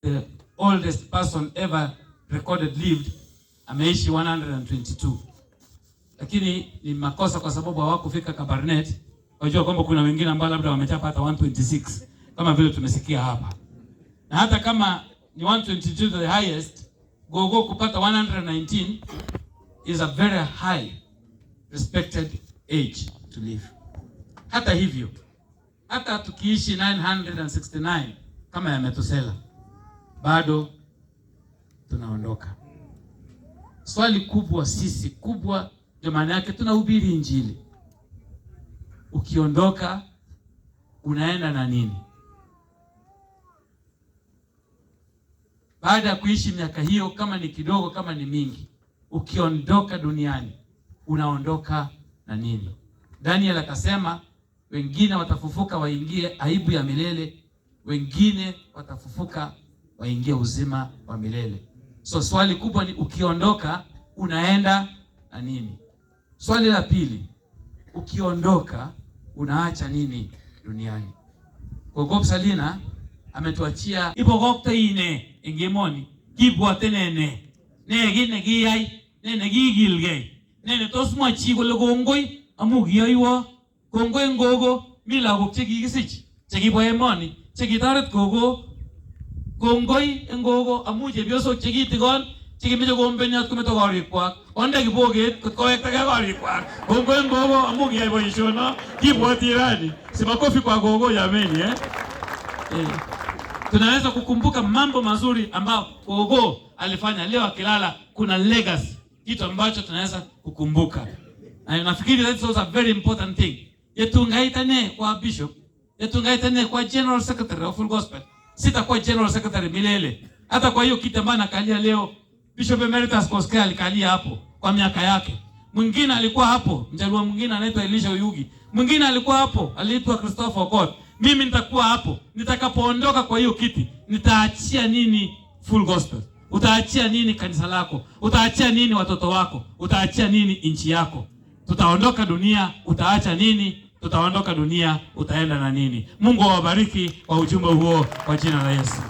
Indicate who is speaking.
Speaker 1: the oldest person ever recorded lived, ameishi 122. Lakini ni makosa kwa sababu hawakufika Kabarnet. Wajua kwamba kuna wengine ambao labda wamechapata 126 kama vile tumesikia hapa. Na hata kama ni 122 the highest, Gogo kupata 119 is a very high respected age to live. Hata hivyo, hata tukiishi 969 kama ya Metusela, bado tunaondoka. Swali kubwa sisi kubwa ndio maana yake tunahubiri Injili. Ukiondoka unaenda na nini? Baada ya kuishi miaka hiyo, kama ni kidogo kama ni mingi, ukiondoka duniani unaondoka na nini? Daniel akasema wengine watafufuka waingie aibu ya milele, wengine watafufuka waingie uzima wa milele. So swali kubwa ni ukiondoka unaenda na nini? Swali la pili, ukiondoka unaacha nini duniani? Gogo Salina ametuachia ibogokta ine engemoni kibwate nene ne giyai ne gigilgei ne tos mwachi kole kongoi amu kiyoiwo kongoi Gogo mi lagok chekikisich chekibo emoni chekitaret Gogo. Kongoi Gogo amu chepyosok chekitikon chekimeche kombeniat kometo korikwak onde kiboget kot kowektage korikwak. Kongoi Gogo amu kiyai boisiono kibwati rani. Si makofi kwa Gogo jameni Tunaweza kukumbuka mambo mazuri ambao Gogo alifanya. Leo akilala kuna legacy, kitu ambacho tunaweza kukumbuka. Na nafikiri that's also a very important thing. Yetungaitane kwa bishop, yetungaitane kwa general secretary of Full Gospel. Sitakuwa general secretary milele. Hata kwa hiyo kiti ambacho nakalia leo, Bishop Emeritus Koskei alikalia hapo kwa miaka yake. Mwingine alikuwa hapo, mjaluo mwingine anaitwa Elisha Oyugi. Mwingine alikuwa hapo, aliitwa Christopher Okot. Mimi nitakuwa hapo. Nitakapoondoka kwa hiyo kiti, nitaachia nini Full Gospel? Utaachia nini kanisa lako? Utaachia nini watoto wako? Utaachia nini nchi yako? Tutaondoka dunia, utaacha nini? Tutaondoka dunia, utaenda na nini? Mungu awabariki kwa ujumbe huo kwa jina la Yesu.